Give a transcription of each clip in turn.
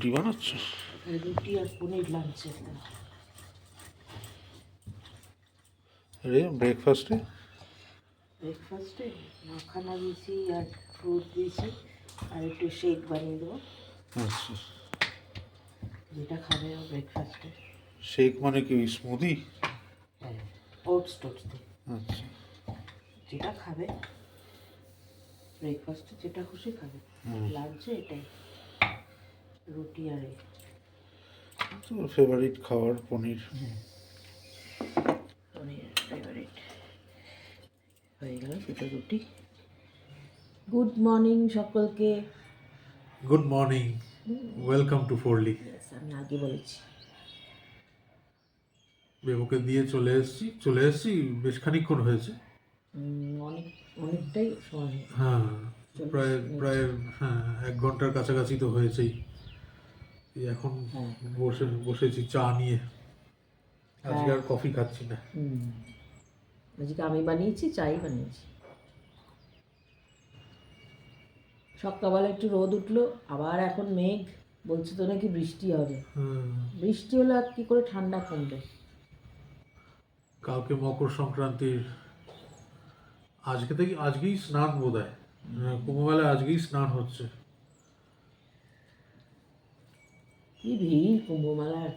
রুটি বানাচ্ছ? রুটি আর পনির লাঞ্চে। রে ব্রেকফাস্টে মাখানা দিয়েছি আর ফ্রুট দিয়েছি আর একটু শেক বানিয়ে দেবো, আচ্ছা। যেটা খাবে ব্রেকফাস্টে। শেক মানে কি স্মুদি? হ্যাঁ, ওটস দিয়ে আচ্ছা। যেটা খাবে ব্রেকফাস্টে, যেটা খুশি খাবে। লাঞ্চে এটাই, রুটি আর তোর ফেভারিট খাবার পনির। পনির ফেভারিট হয়ে গেল দুটো রুটি। গুড মর্নিং সকলকে। গুড মর্নিং, ওয়েলকাম টু ফোরলি। আমি আগে বলেছি। বেবুকে দিয়ে চলে এসেছি বেশ খানিকক্ষণ হয়েছে। অনেকটাই সময়। হ্যাঁ, প্রায় হ্যাঁ 1 ঘন্টার কাছাকাছি তো হয়েছেই। এখন বসেছি চা নিয়ে। আজকে আর কফি খাচ্ছি না। আজকে আমি বানিয়েছি, চাই বানিয়েছি। সকালবেলা একটু রোদ উঠলো, আবার এখন মেঘ, বলছে তো নাকি বৃষ্টি হবে। বৃষ্টি হলে আর কি করে ঠান্ডা কমবে? কালকে মকর সংক্রান্তির, আজকেই স্নান বোধহয়। কুম্ভমেলায় আজকেই স্নান হচ্ছে। কি ভিড় কুম্ভ মেলার!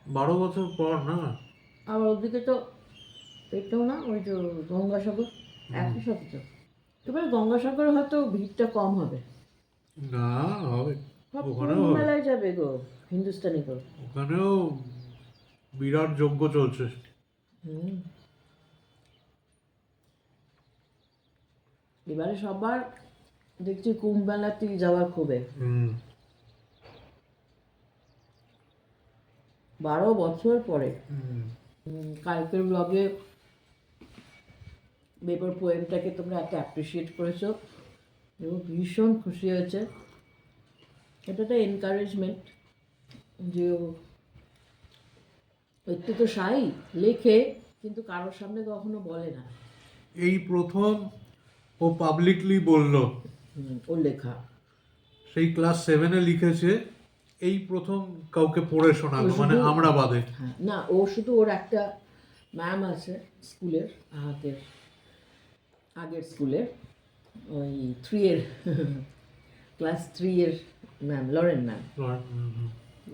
12 বছর পর না? আবার ওদিকে তো এটাও না, ওই যে গঙ্গাসাগর, একই সাথে তো। এবার গঙ্গাসাগরে হয়তো ভিড়টা কম হবে। না, হবে। সব ওখানেও কুম্ভ হবে। মেলায় যাবে গো, হিন্দুস্তানি গো। ওখানেও বিরাট যজ্ঞ চলছে। এবারে সবার দেখছি কুম্ভ মেলাতেই যাওয়ার খুবই। 12 বছর পরে। কালকের ব্লগে বেবর পোয়েমটাকে তোমরা এত অ্যাপ্রিসিয়েট করেছো এবং ভীষণ খুশি হয়েছে। এটা একটা এনকারেজমেন্ট যে একটু তো শাই লেখে, কিন্তু কারোর সামনে কখনো বলে না। এই প্রথম ও পাবলিকলি বলল। ওর লেখা সেই ক্লাস 7-এ লিখেছে, এই প্রথম কাউকে পড়ে শোনালো, মানে আমরা বাদে। না, ও শুধু ওর একটা ম্যাম আছে স্কুলের, আগের স্কুলের, ওই 3-এর ক্লাস 3-এর ম্যাম, লরেন ম্যাম।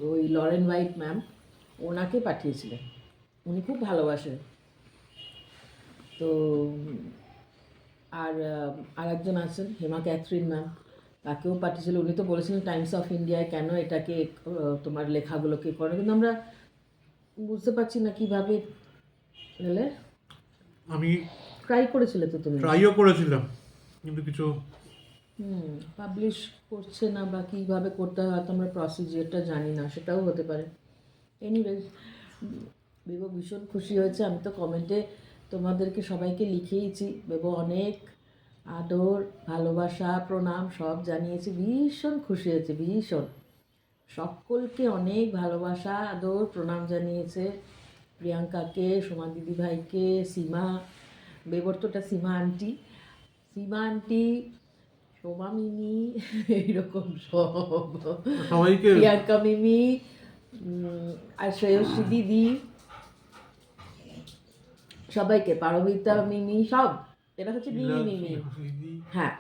ওই লরেন হোয়াইট ম্যাম ওনাকে পাঠিয়েছিলেন, উনি খুব ভালোবাসেন। তো আর একজন আছেন হেমা ক্যাথরিন ম্যাম, তাকেও পাঠিয়েছিল। উনি তো বলেছিলেন টাইমস অফ ইন্ডিয়ায় কেন এটাকে তোমার লেখাগুলোকে করে, কিন্তু আমরা বুঝতে পারছি না কীভাবে গেলে। আমি ট্রাই করেছিলে তো তুমি? ট্রাইও করেছিলাম, কিন্তু কিছু পাবলিশ করছে না, বা কীভাবে করতে হয় হয়তো আমরা প্রসিজিওরটা জানি না, সেটাও হতে পারে। এনিওয়েজ, বেবো ভীষণ খুশি হয়েছে। আমি তো কমেন্টে তোমাদেরকে সবাইকে লিখেইছি, বেবো অনেক আদর, ভালোবাসা, প্রণাম সব জানিয়েছি। ভীষণ খুশি হয়েছে, ভীষণ। সকলকে অনেক ভালোবাসা, আদর, প্রণাম জানিয়েছে। প্রিয়াঙ্কাকে, সোমা দিদি ভাইকে, সীমা, বেবর তোটা সীমা আন্টি, সোমা মিমি, এইরকম সব সবাইকে, প্রিয়াঙ্কা মিমি আর শ্রেয়সী দিদি, সবাইকে, পারমিতা মিমি, সব। এটা হচ্ছে মিমি। হ্যাঁ,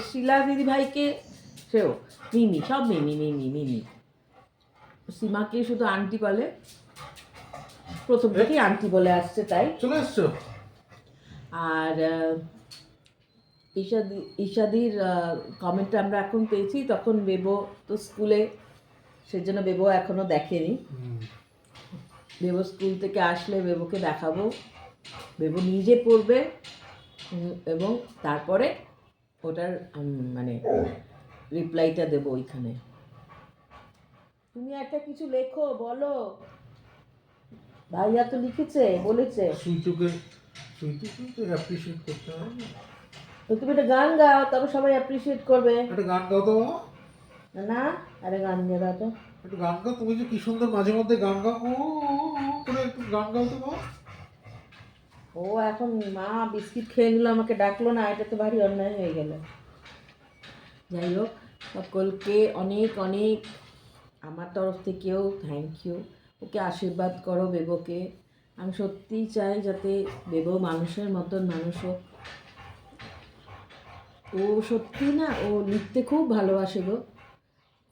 শিলা দিদি ভাইকে, সেও মিমি, সব মিমি। সীমাকে শুধু আন্টি বলে, প্রথম থেকেই আন্টি বলে আসছে, তাই চলে এসছো। আর ঈশাদির কমেন্টটা আমরা এখন পেয়েছি, তখন বেবো তো স্কুলে, সেজন্য বেবো এখনো দেখেনি। বেবো স্কুল থেকে আসলে বেবোকে দেখাবো, বেবো নিজে পড়বে এবং তারপরে ওটার মানে রিপ্লাইটা দেবো ওইখানে। তুমি একটা কিছু লেখো, বলো। ভাইয়া তো লিখেছে, বলেছে সুইটুকে তো অ্যাপ্রিশিয়েট করতে হয়। তো তুমি একটা গান গাও, তবে সবাই অ্যাপ্রিশিয়েট করবে। একটা গান গাও তো। না, আরে গান দিয়ে দাও তো। একটু গান গাও, তুমি যে কি সুন্দর মাঝে মধ্যে গান গাও, করে একটু গান গাও তো। ও এখন মা বিস্কিট খেয়ে নিল, আমাকে ডাকলো না, এটা তো ভারী অন্যায় হয়ে গেল। যাই হোক, সকলকে অনেক অনেক আমার তরফ থেকেও থ্যাংক ইউ। ওকে আশীর্বাদ করো বেবোকে। আমি সত্যিই চাই যাতে বেবো মানুষের মতন মানুষ হোক। ও সত্যি না, ও লিখতে খুব ভালোবাসে গো,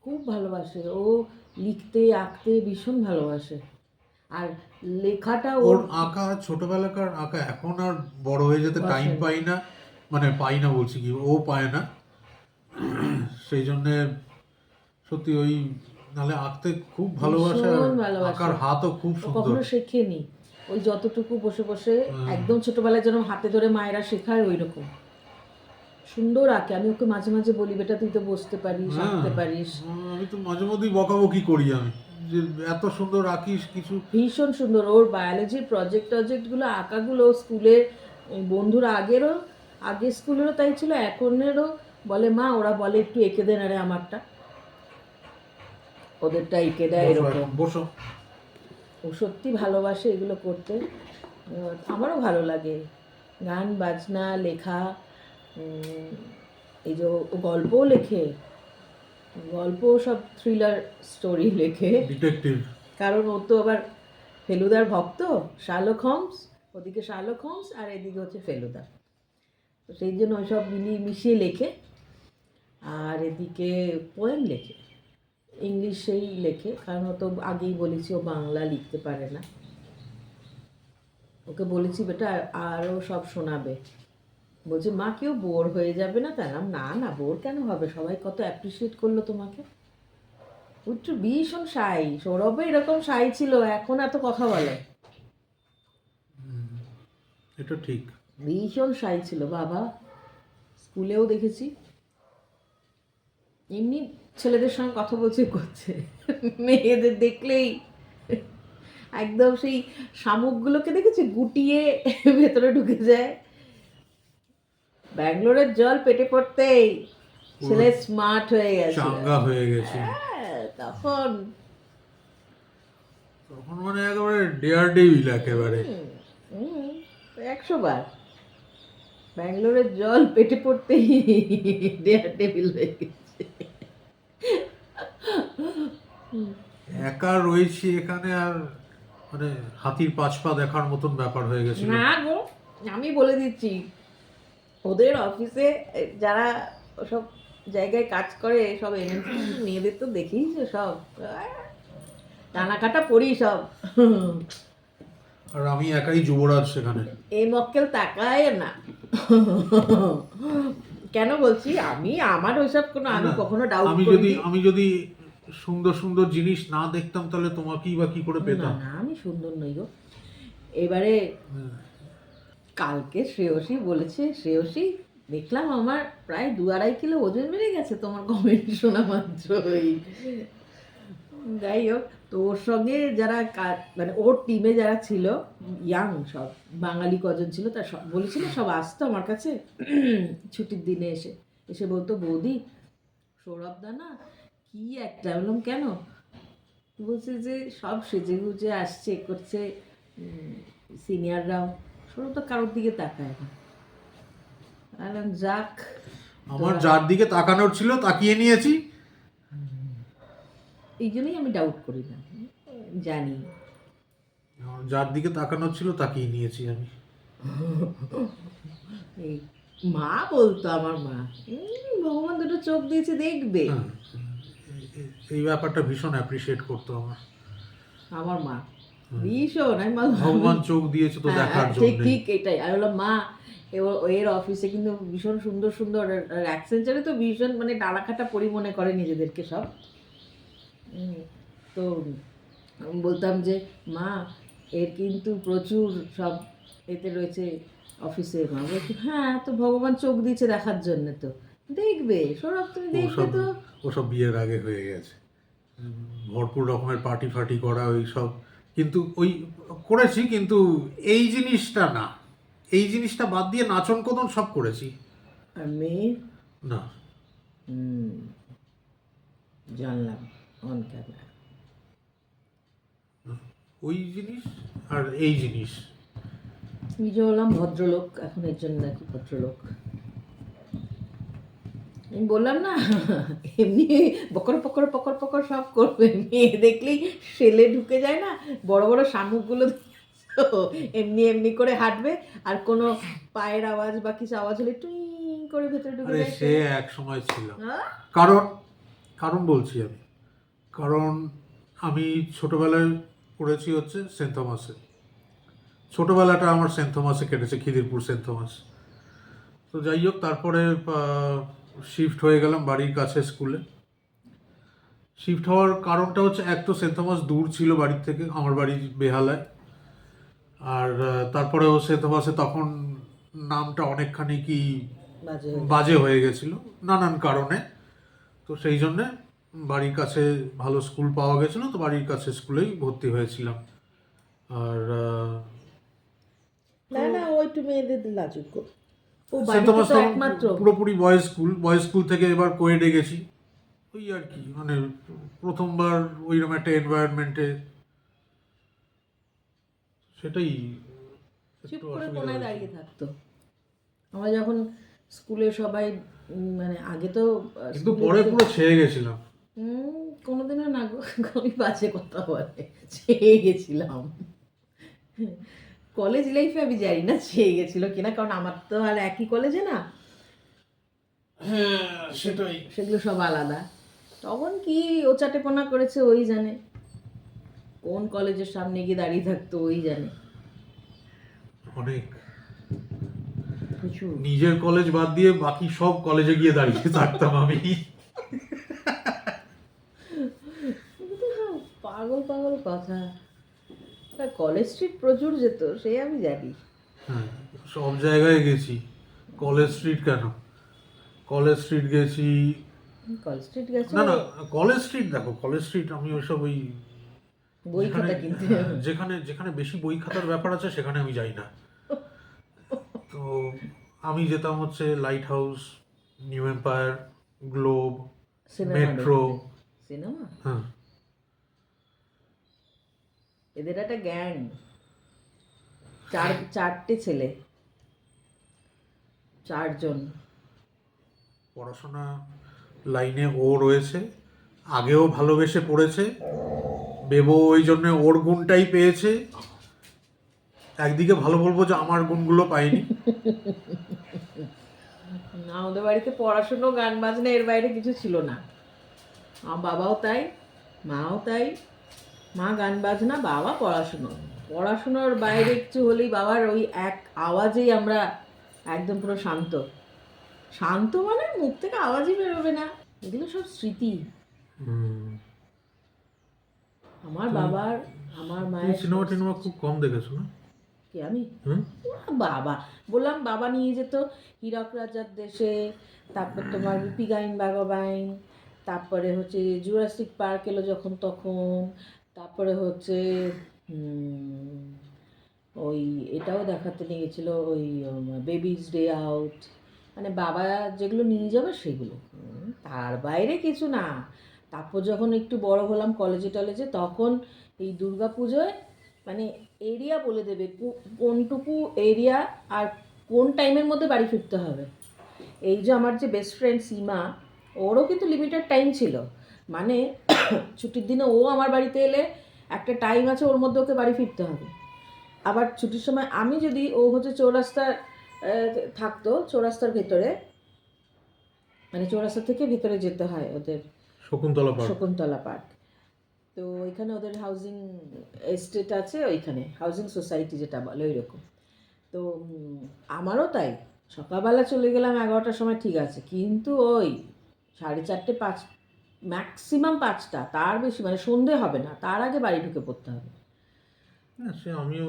খুব ভালোবাসে। ও লিখতে আঁকতে ভীষণ ভালোবাসে। আর লেখাটা ওর ওর আঁকা ছোটবেলাকার আঁকা এখন আর বড় হয়ে যেতে টাইম বসে না। পাই না, মানে পাই না বলছি কি, ও পায় না। সেই জন্যে সত্যি ওই, নাহলে আঁকতে খুব ভালোবাসে, আর ভীষণ ভালোবাসে। আঁকার হাতও খুব ও সুন্দর। কখনো শেখেনি, ওই যতটুকু বসে বসে একদম ছোটবেলায় যেন হাতে ধরে মায়েরা শেখায় ওই রকম সুন্দর আঁকে। আমি ওকে মাঝে মাঝে বলি, বেটা তুই তো বসতে পারিস, হ্যাঁ, আঁকতে পারিস। আমি তো মাঝে মধ্যেই বকাবকি করি আমি, যে এত সুন্দর আঁকিস কিছু। ভীষণ সুন্দর ওর বায়োলজির প্রজেক্টগুলো আঁকাগুলো স্কুলের বন্ধুরা আগের স্কুলেরও তাই ছিল, এখনেরও বলে মা ওরা বলে একটু এঁকে দেন, আরে আমারটা ওদেরটা এঁকে দেয় বসো এরকম। এখন, বসো। ও সত্যি ভালোবাসে এগুলো করতে। আমারও ভালো লাগে গান বাজনা লেখা। এই যে ও গল্পও লেখে, গল্প সব থ্রিলার স্টোরি লেখে, ডিটেকটিভ। কারণ ও তো আবার ফেলুদার ভক্ত। শার্লক হোমস, ওদিকে শার্লক হোমস আর এদিকে হচ্ছে ফেলুদা, তো সেই জন্য ওই সব মিশিয়ে লেখে। আর এদিকে পোয়েম লেখে, ইংলিশেই লেখে, কারণ ও তো আগেই বলেছি ও বাংলা লিখতে পারে না। ওকে বলেছি বেটা আরও সব শোনাবে, বলছে মা কেউ বোর হয়ে যাবে না? তাই না, না বোর কেন হবে, সবাই কত অ্যাপ্রিসিয়েট করলো তোমাকে। উত্তর ভীষণ শাই, সৌরভও এরকম শাই ছিল, এখন এত কথা বলে। এটা ঠিক। ভীষণ শাই ছিল বাবা, স্কুলেও দেখেছি এমনি ছেলেদের সঙ্গে কথা বলছে করছে, মেয়েদের দেখলেই একদম সেই শামুকগুলোকে দেখেছি গুটিয়ে ভেতরে ঢুকে যায়। ব্যাঙ্গালোরের জল পেটে পড়তেই ছেলে স্মার্ট হয়ে গেছে, চাঙ্গা হয়ে গেছে তখন তখন, মানে একেবারে ডেয়ার ডেভিল একেবারে। 100 বার ব্যাঙ্গালোরের জল পেটে পড়তেই ডেয়ার টেবিল হয়ে গেছে। একা রয়েছি এখানে, আর মানে হাতির পাঁচ পা দেখার মতন ব্যাপার হয়ে গেছিল। না গো, আমি বলে দিচ্ছি, ওদের অফিসে যারা সব জায়গায় কাজ করে সব এমএনসি মেয়েদের তো দেখেইছো সব টানা কাটা পড়ি সব। আর আমি একাই যুবরাজ সেখানে। এই মক্কেল তাকায় না। কেন বলছি আমি, আমার ওইসব কোনো, আমি না, কখনো ডাউট আমি করিনি। যদি সুন্দর সুন্দর জিনিস না দেখতাম তাহলে তোমাকেই বা কি করে না পেতাম। না আমি সুন্দর নই গো। এবারে কালকে শ্রেয়সী বলেছে, শ্রেয়সী দেখলাম আমার প্রায় 2-2.5 কিলো ওজন বেড়ে গেছে তোমার কমেন্ট শোনা মাত্রই। যাই হোক, তো ওর সঙ্গে যারা মানে ওর টিমে যারা ছিল ইয়াং সব বাঙালি কজন ছিল, তার সব বলেছিল, সব আসতো আমার কাছে ছুটির দিনে এসে এসে বলতো বৌদি সৌরভ দা না কি একটা, বললাম কেন? বলছে যে সব সেজে গুজে আসছে করছে, সিনিয়ররাও, সৌরভ তো কারোর দিকে তাকায় না। বললাম যাক, আমার যার দিকে তাকানোর ছিল তাকিয়ে নিয়েছি। এই জন্যই আমি ডাউট করি না, জানি আমার যার দিকে তাকানোর ছিল তাকিয়ে নিয়েছি আমি। এই মা বলতো আমার মা, ভগবান দুটো চোখ দিয়েছে দেখবে। হ্যাঁ, এই ব্যাপারটা ভীষণ অ্যাপ্রিসিয়েট করতো আমার মা ভীষণ, আমি ভগবান চোখ দিয়েছে তো দেখার ঠিক জন্য। ঠিক এটাই। আর বললাম মা এর অফিসে কিন্তু ভীষণ সুন্দর সুন্দর অ্যাকসেঞ্চারে তো ভীষণ মানে ডালাকাটা পরি মনে করে নিজেদেরকে সব। তো আমি বলতাম যে মা এর কিন্তু প্রচুর সব এতে রয়েছে অফিসে। মা বলছি হ্যাঁ, তো ভগবান চোখ দিয়েছে দেখার জন্য, তো দেখবে সৌরভ তুমি দেখবে তো। ওসব বিয়ের আগে হয়ে গেছে, ভরপুর রকমের পার্টি ফার্টি করা ওই সব, কিন্তু ওই করেছি, কিন্তু এই জিনিসটা না, এই জিনিসটা বাদ দিয়ে নাচন কোদন সব করেছি। আর মেয়ে না, জানলাম অন ক্যামেরা ওই জিনিস আর এই জিনিস। নিজে হলাম ভদ্রলোক, এখন এর জন্য নাকি ভদ্রলোক। আমি বললাম না, এমনি পকর পকর পকর পকর সব করবে, মেয়ে দেখলেই সেলে ঢুকে যায় না, বড় বড় শামুকগুলো তো এমনি এমনি করে হাঁটবে, আর কোনো পায়ের আওয়াজ বা কিছু আওয়াজ হলে টুই করে ভেতরে ঢুকে আরে যায় সে সেলে। এক সময় ছিল। হ্যাঁ? কারণ কারণ বলছি আমি, কারণ আমি ছোটবেলায় পড়েছি হচ্ছে সেন্ট থমাসে। ছোটবেলাটা আমার সেন্ট থমাসে কেটেছে, খিদিরপুর সেন্ট থমাস। তো যাই হোক, তারপরে শিফট হয়ে গেলাম বাড়ির কাছে স্কুলে। শিফট হওয়ার কারণটা হচ্ছে, এক তো সেন্ট থমাস দূর ছিল বাড়ির থেকে, আমার বাড়ি বেহালায়। আর তারপরেও সেন্ট থমাসে তখন নামটা অনেকখানি কি বাজে হয়ে যায়। বাজে হয়ে গেছিল নানান কারণে। তো সেই জন্যে বাড়ির কাছে ভালো স্কুল পাওয়া গেছিলো, তো বাড়ির কাছে স্কুলেই ভর্তি হয়েছিলাম। আর না না, ও একটু মেয়েদের লাজুক গো। ও সেন্ট বাড়িতে থমাস তো তখন একমাত্র। পুরোপুরি বয়েজ স্কুল, বয়েজ স্কুল থেকে এবার কোয়েডে গেছি। ওই আর কি, মানে প্রথমবার ওইরকম একটা এনভায়রনমেন্টে, সেটাই চুপ একটু করে অসুবিধা কোনায় হয়েছিল। দাঁড়িয়ে থাকতো। আমরা যখন স্কুলে সবাই মানে আগে তো কিন্তু স্কুলে পরে তো পুরো ছেয়ে গেছিলাম। কোনোদিনও না গো, খুবই বাজে কথা বলে, ছেয়ে গেছিলাম। কলেজ লাইফে আমি জানি না ছেয়ে গেছিল কিনা, কারণ আমার তো আর একই কলেজে না, হ্যাঁ, সেটাই। সেগুলো সব আলাদা। তখন কি ও চাটেপনা করেছে ওই জানে, কোন কলেজের সামনে গিয়ে দাঁড়িয়ে থাকতো ওই জানে। অনেক। প্রচুর। নিজের কলেজ বাদ দিয়ে বাকি সব কলেজে গিয়ে দাঁড়িয়ে থাকতাম আমি। এগুলো সব পাগল পাগল কথা। কলেজ স্ট্রিট প্রচুর যেত, সে আমি জানি। হ্যাঁ, সব জায়গায় গেছি। কলেজ স্ট্রিট কেন, কলেজ স্ট্রিট গেছি। কলেজ স্ট্রিট গেছো? না না, কলেজ স্ট্রিট দেখো, কলেজ স্ট্রিট আমি ওইসব ওই বই যেখানে, খাতা কিনতে। হ্যাঁ, যেখানে যেখানে বেশি বই খাতার ব্যাপার আছে সেখানে আমি যাই না। তো আমি যেতাম হচ্ছে light house, new empire, globe, cinema metro. দেখতে। সিনেমা, হ্যাঁ, এদের একটা গ্যাং, চারটে ছেলে, চারজন। পড়াশোনা লাইনে ও রয়েছে, আগেও ভালোবেসে পড়েছে, বেবো ওই জন্য ওর গুণটাই পেয়েছে। একদিকে ভালো বলবো যে আমার গুণগুলো পাইনি। আমাদের বাড়িতে পড়াশুনো গান বাজনা এর বাইরে কিছু ছিল না। আমার বাবাও তাই, মাও তাই। মা গান বাজনা, বাবা পড়াশুনো। পড়াশুনোর বাইরে কিছু হলেই বাবার ওই এক আওয়াজেই আমরা একদম পুরো শান্ত। শান্ত মানে মুখ থেকে আওয়াজই বেরোবে না। এগুলো সব স্মৃতি হুম। আমার তুমি বাবার, আমার তুমি মায়ের সিনেমা সব টিনেমা স্মৃতি। খুব কম দেখেছো না? কি আমি? হুম। বাবা, বললাম বাবা নিয়ে যেত হীরক রাজার দেশে, তারপর তোমার পিগাইন বাঘাবাইন, তারপরে হচ্ছে জুরাসিক পার্ক এলো যখন তখন, তারপরে হচ্ছে উম, ওই এটাও দেখাতে নিয়ে গেছিলো, ওই বেবিজ ডে আউট। মানে বাবা যেগুলো নিয়ে যাবে সেগুলো, তার বাইরে কিছু না। তারপর যখন একটু বড় হলাম কলেজে টলেজে, তখন এই দুর্গা পুজোয় মানে এরিয়া বলে দেবে কোনটুকু এরিয়া আর কোন টাইমের মধ্যে বাড়ি ফিরতে হবে। এই যে আমার যে বেস্ট ফ্রেন্ড সীমা, ওরও কিন্তু লিমিটেড টাইম ছিল। মানে ছুটির দিনে ও আমার বাড়িতে এলে একটা টাইম আছে, ওর মধ্যে ওকে বাড়ি ফিরতে হবে। আবার ছুটির সময় আমি যদি, ও হচ্ছে চৌরাস্তার থাকতো, চৌরাস্তার ভেতরে, মানে চৌরাস্তা থেকে ভেতরে যেতে হয় ওদের, শকুন্তলা পার্ক। শকুন্তলা পার্ক। তো ওইখানে ওদের হাউজিং এস্টেট আছে, ওইখানে হাউজিং সোসাইটি যেটা বলে ওই রকম। তো আমারও তাই, সকালবেলা চলে গেলাম 11টার সময় ঠিক আছে, কিন্তু ওই 4:30 5, ম্যাক্সিমাম 5টা, তার বেশি মানে সন্ধে হবে না তার আগে বাড়ি ঢুকে পড়তে হবে। হ্যাঁ, সে আমিও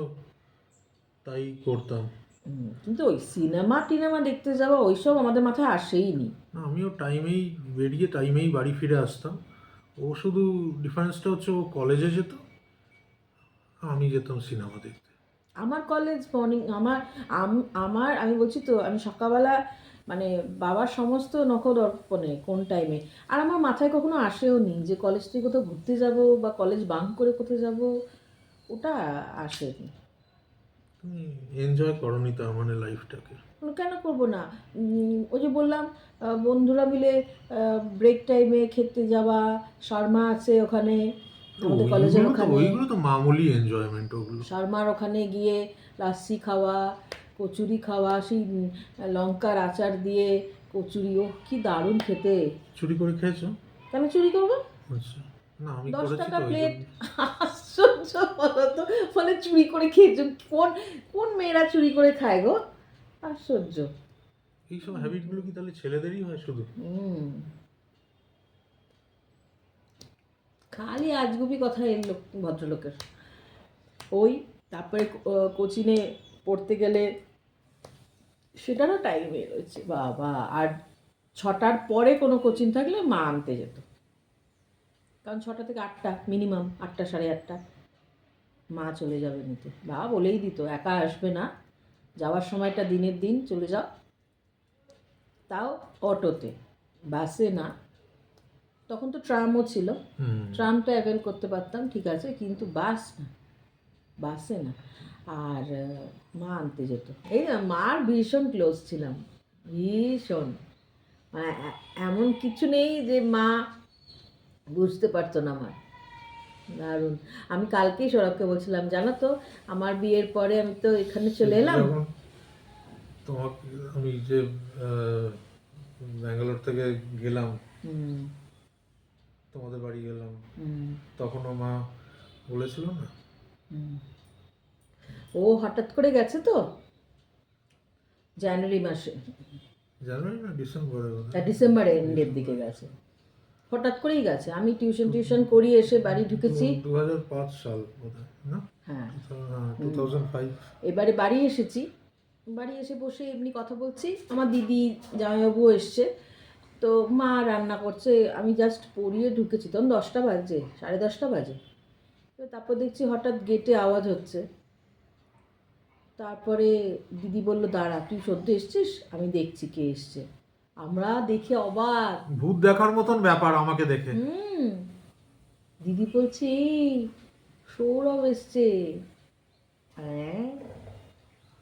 তাই করতাম। কিন্তু ওই সিনেমা টিনেমা দেখতে যাওয়া ওইসব আমাদের মাথায় আসেই নি। না, আমিও টাইমেই বেরিয়ে টাইমেই বাড়ি ফিরে আসতাম। ও শুধু ডিফারেন্সটা হচ্ছে ও কলেজে যেত, আমি যেতাম সিনেমা দেখতে। আমার কলেজ মর্নিং, আমার আমি বলছি তো, আমি সকালবেলা মানে বাবার সমস্ত নখদর্পণে কোন টাইমে, আর আমার মাথায় কখনো আসেও নি যে কলেজ থেকে কোথাও ঘুরতে যাব বা কলেজ বাঙ্ক করে কোথাও যাব, ওটা আসেনি। তুমি এনজয় করনি তার মানে লাইফটাকে? কেন করবো না? ওই যে বললাম, বন্ধুরা মিলে ব্রেক টাইমে খেতে যাওয়া, শর্মা আছে ওখানে আমাদের কলেজের ওখানে, ওইগুলো তো মামুলি এনজয়মেন্ট ওগুলো। শর্মার ওখানে গিয়ে লাস্সি খাওয়া, কচুরি খাওয়া, সেই লঙ্কার আচার দিয়ে কচুরি, ও কি দারুণ খেতে। চুরি করে খেয়েছো? কেন চুরি করবো? আচ্ছা, না আমি 10 করেছি টাকা তো ওই প্লেট। জন্য। আশ্চর্য বলো তো, মানে চুরি করে খেয়েছো? কোন কোন মেয়েরা চুরি করে খায় গো? আশ্চর্য। এইসব হ্যাবিটগুলো কি তাহলে ছেলেদেরই হয় শুধু? হুম, খালি আজগুবি কথা এই লোক, ভদ্রলোকের। ওই তারপরে কোচিনে পড়তে গেলে সেটারও টাইম হয়ে রয়েছে বাবা। আর 6টার পরে কোনো কোচিং থাকলে মা আনতে যেত, কারণ 6টা থেকে 8টা মিনিমাম, 8টা সাড়ে 8টা মা চলে যাবে নিতে। বাবা বলেই দিত একা আসবে না, যাওয়ার সময়টা দিনের দিন চলে যাও, তাও অটোতে, বাসে না। তখন তো ট্রামও ছিল, ট্রামটা অ্যাভেল করতে পারতাম, ঠিক আছে, কিন্তু বাস না, বাসে না। আর মা আনতে যেত। এই না, মার ভীষণ ক্লোজ ছিলাম, ভীষণ। মানে এমন কিছু নেই যে মা বুঝতে পারতো না আমার। দারুণ। আমি কালকেই সৌরভকে বলছিলাম, জানো তো আমার বিয়ের পরে আমি তো এখানে চলে এলাম। যখন তোমাকে আমি যে ব্যাঙ্গালোর থেকে গেলাম, হুম তোমাদের বাড়ি গেলাম, হুম তখনও মা বলেছিল না? হুম। ও হঠাৎ করে গেছে তো জানুয়ারি মাসে, জানুয়ারি না ডিসেম্বরে? ডিসেম্বরে এন্ডের দিকে গেছে, হঠাৎ করেই গেছে। আমি টিউশন করি, এসে বাড়ি ঢুকেছি। 2005 সাল বোধহয়, না? হ্যাঁ, 2005। এবারে বাড়ি এসেছি, বাড়ি এসে বসে এমনি কথা বলছি, আমার দিদি জামাইবাবুও এসছে, তো মা রান্না করছে, আমি জাস্ট পড়িয়ে ঢুকেছি, তখন 10টা বাজে, 10:30 বাজে। তো তারপর দেখছি হঠাৎ গেটে আওয়াজ হচ্ছে। তারপরে দিদি বলল, দাঁড়া তুই সদ্য এসছিস, আমি দেখছি কে এসছে। আমরা দেখে অবাক। ভূত দেখার মতন ব্যাপার আমাকে দেখে। দিদি বলছে, এই সৌরভ এসছে। হ্যাঁ,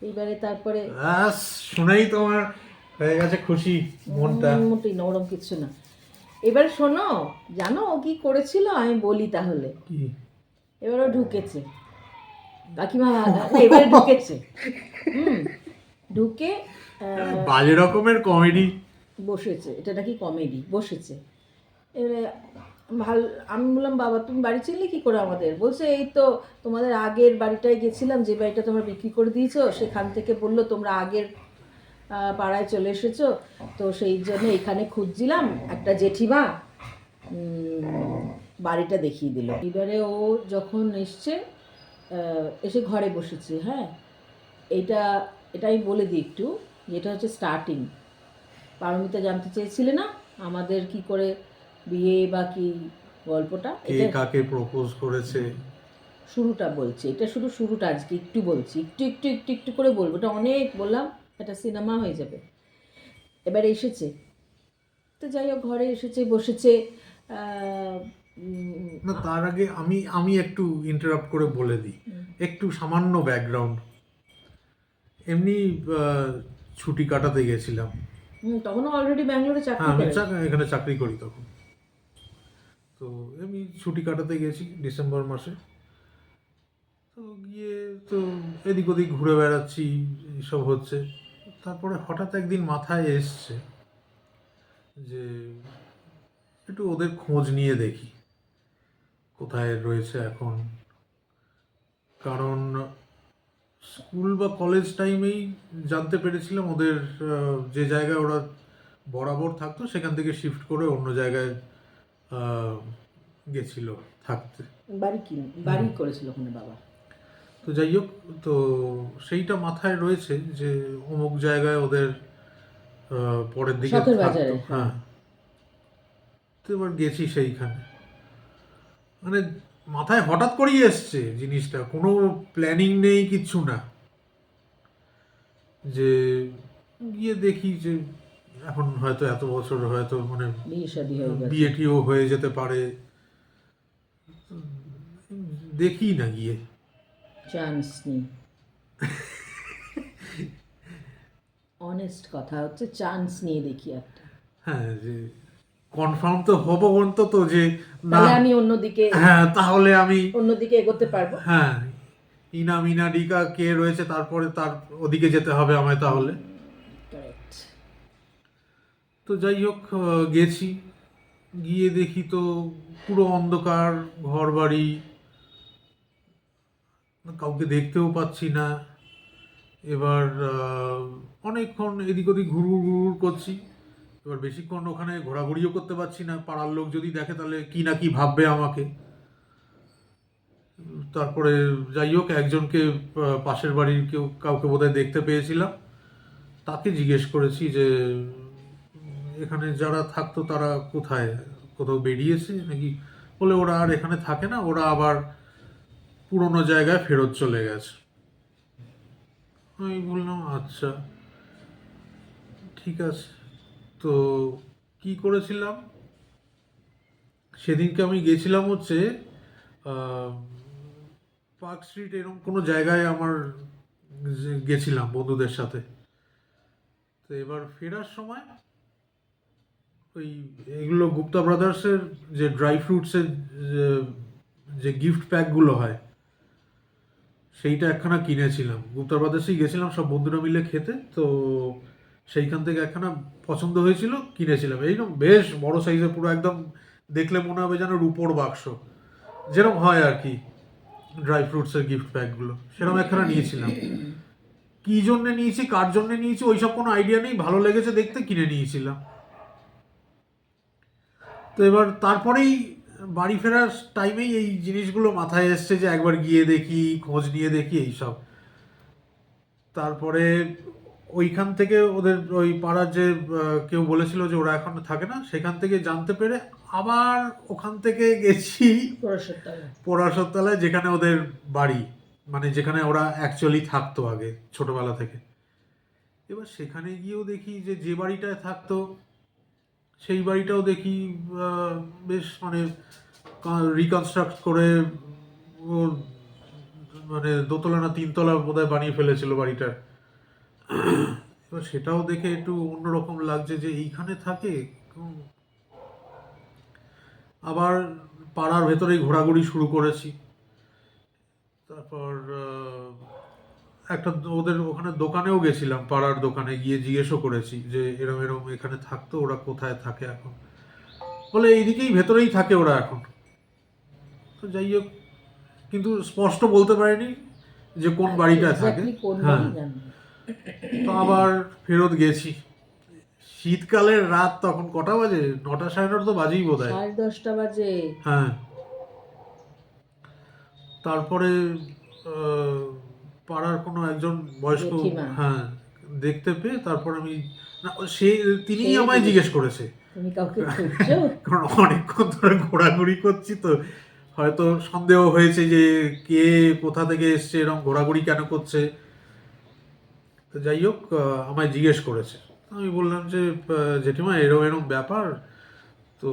এইবারে তারপরে ব্যাস, শুনেই তোমার হয়ে গেছে খুশি মনটা। মোটেই নরম কিছু না। এবার শোনো, জানো ও কি করেছিল, আমি বলি তাহলে। কি? এবারও ঢুকেছে কাকিমা, না এবারে ঢুকেছে, ঢুকে বাজে রকমের কমেডি। বসেছে, এটা নাকি কমেডি, বসেছে। এবারে ভালো, আমি বললাম, বাবা তুমি বাড়ি চিনলে কী করে আমাদের? বলছে, এই তো তোমাদের আগের বাড়িটায় গেছিলাম, যে বাড়িটা তোমরা বিক্রি করে দিয়েছো, সেখান থেকে বললো তোমরা আগের পাড়ায় চলে এসেছো, তো সেই জন্য এখানে খুঁজছিলাম, একটা জেঠিমা বাড়িটা দেখিয়ে দিল। এবারে ও যখন এসছে, এসে ঘরে বসেছে। হ্যাঁ, এটা আমি বলে দিই একটু, যেটা হচ্ছে স্টার্টিং। পারমিতা জানতে চেয়েছিলে না আমাদের কি করে বিয়ে বা কি গল্পটা, কে কাকে প্রপোজ করেছে, শুরুটা বলছি, এটা শুরুটা আজকে একটু বলছি, একটু করে বলবো, এটা অনেক বললাম, এটা সিনেমা হয়ে যাবে। এবার এসেছে, তো যাই হোক ঘরে এসেছে, বসেছে। না তার আগে আমি একটু ইন্টারাপ্ট করে বলে দিই, একটু সামান্য ব্যাকগ্রাউন্ড। এমনি ছুটি কাটাতে গেছিলাম। তখনও অলরেডি ব্যাঙ্গালোরে চাকরি হ্যাঁ, আমি করে। এখানে চাকরি করি তখন। তো এমনি ছুটি কাটাতে গেছি ডিসেম্বর মাসে। তো গিয়ে তো এদিক ওদিক ঘুরে বেড়াচ্ছি, এইসব হচ্ছে। তারপরে হঠাৎ একদিন মাথায় এসছে যে একটু ওদের খোঁজ নিয়ে দেখি কোথায় রয়েছে এখন। কারণ স্কুল বা কলেজ টাইমেই জানতে পেরেছিলাম ওদের যে জায়গায় ওরা বরাবর থাকতো সেখান থেকে শিফট করে অন্য জায়গায় গেছিল থাকতে। বাড়ি করেছিল ওখানে বাবা। তো যাই হোক, তো সেইটা মাথায় রয়েছে যে অমুক জায়গায় ওদের পরের দিকে শখের থাকতো। বাজারে, হ্যাঁ, তো এবার গেছি সেইখানে, মানে মাথায় হঠাৎ করেই এসছে জিনিসটা, কোনো প্ল্যানিং নেই, কিচ্ছু না। যে গিয়ে দেখি যে এখন হয়তো এত বছর হয়তো মানে বিয়ে শাদী হয়ে গেছে, বিয়ে টিও হয়ে যেতে পারে, দেখি না গিয়ে। চান্স নেই। অনেস্ট কথা হচ্ছে, চান্স নিয়ে দেখি একটা, হ্যাঁ, যে কনফার্ম তো হবো অন্তত যে না, তাহলে আমি অন্যদিকে হ্যাঁ তাহলে আমি, অন্যদিকে এগোতে পারবো। হ্যাঁ ইনা মিনা ডিকা কে রয়েছে তারপরে তার ওদিকে যেতে হবে আমায় তাহলে। কারেক্ট। তো যাই হোক, গেছি, গিয়ে দেখি তো পুরো অন্ধকার, ঘর বাড়ি, কাউকে দেখতেও পাচ্ছি না। এবার অনেকক্ষণ এদিক ওদিক ঘুরঘুর ঘুরঘুর করছি। এবার বেশিক্ষণ ওখানে ঘোরাঘুরিও করতে পারছি না, পাড়ার লোক যদি দেখে তাহলে কি না কি ভাববে আমাকে। তারপরে যাই হোক, একজনকে পাশের বাড়ির কাউকে বোধহয় দেখতে পেয়েছিলাম, তাকে জিজ্ঞেস করেছি যে এখানে যারা থাকতো তারা কোথায়, কোথাও বেরিয়েছে নাকি? বলে ওরা আর এখানে থাকে না, ওরা আবার পুরোনো জায়গায় ফেরত চলে গেছে। আমি বললাম আচ্ছা ঠিক আছে। তো কি করেছিলাম সেদিনকে, আমি গেছিলাম হচ্ছে পার্ক স্ট্রিট এরকম কোনো জায়গায় আমার গেছিলাম বন্ধুদের সাথে। তো এবার ফেরার সময় ওই এগুলো গুপ্তা ব্রাদার্সের যে ড্রাই ফ্রুটসের যে গিফট প্যাকগুলো হয়, সেইটা একখানা কিনেছিলাম। গুপ্তা ব্রাদার্সেই গেছিলাম সব বন্ধুরা মিলে খেতে, তো সেইখান থেকে একখানা পছন্দ হয়েছিল, কিনেছিলাম। এইরকম বেশ বড় সাইজের, পুরো একদম দেখলে মনে হবে যেন রূপোর বাক্স, যেরকম হয় আর কি ড্রাই ফ্রুটসের গিফট প্যাকগুলো, সেরকম একখানা নিয়েছিলাম। কি জন্য নিয়েছি, কার জন্য নিয়েছি ওইসব কোনো আইডিয়া নেই, ভালো লেগেছে দেখতে কিনে নিয়েছিলাম। তো এবার তারপরেই বাড়ি ফেরার টাইমেই এই জিনিসগুলো মাথায় এসছে যে একবার গিয়ে দেখি, খোঁজ নিয়ে দেখি এইসব। তারপরে ওইখান থেকে ওদের ওই পাড়ার যে কেউ বলেছিল যে ওরা এখন থাকে না, সেখান থেকে জানতে পেরে আবার ওখান থেকে গেছি পরাশরতলায়, যেখানে ওদের বাড়ি, মানে যেখানে ওরা অ্যাকচুয়ালি থাকতো আগে ছোটবেলা থেকে। এবার সেখানে গিয়েও দেখি যে যে বাড়িটায় থাকতো সেই বাড়িটাও দেখি বেশ মানে রিকনস্ট্রাক্ট করে, ওর মানে দোতলা না তিনতলা বোধহয় বানিয়ে ফেলেছিল বাড়িটার। এবার সেটাও দেখে একটু অন্যরকম লাগছে যে এইখানে থাকে। আবার পাড়ার ভেতরেই ঘোরাঘুরি শুরু করেছি। তারপর একটা ওদের ওখানে দোকানেও গেছিলাম, পাড়ার দোকানে গিয়ে জিজ্ঞেসও করেছি যে এরম এরম এখানে থাকতো, ওরা কোথায় থাকে এখন? বলে এইদিকেই ভেতরেই থাকে ওরা এখন। তো যাই হোক, কিন্তু স্পষ্ট বলতে পারিনি যে কোন বাড়িটায় থাকে। হ্যাঁ, তো আবার ফেরত গেছি। শীতকালের রাত, তখন কটা বাজে, 9টা 9:30 তো বাজেই বোধ হয়। 10:30 বাজে। হ্যাঁ, তারপরে আহ, পাড়ার কোনো একজন বয়স্ক, জেঠিমা। হ্যাঁ, দেখতে পেয়ে তারপর আমি, না সে তিনিই আমায় জিজ্ঞেস করেছে, তুমি কাউকে খুঁজছো? কারণ অনেকক্ষণ ধরে ঘোরাঘুরি করছি তো হয়তো সন্দেহ হয়েছে যে কে কোথা থেকে এসছে, এরকম ঘোরাঘুরি কেন করছে। তো যাই হোক, আমায় জিজ্ঞেস করেছে। আমি বললাম যে জেঠিমা এরম এরম ব্যাপার, তো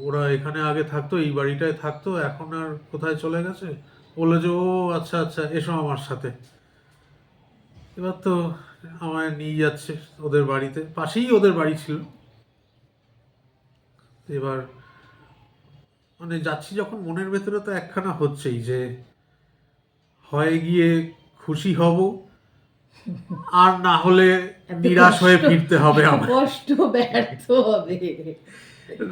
ওরা এখানে আগে থাকতো, এই বাড়িটায় থাকতো, এখন আর কোথায় চলে গেছে? বললো যে ও আচ্ছা আচ্ছা, এসো আমার সাথে। এবার তো আমায় নিয়ে যাচ্ছে ওদের বাড়িতে, পাশেই ওদের বাড়ি ছিল। এবার মানে যাচ্ছি যখন, মনের ভেতরে তো একখানা হচ্ছেই যে হয় গিয়ে খুশি হব, আর না হলে নিরাশ হয়ে ফিরতে হবে আমার। কষ্ট ব্যর্থ হবে।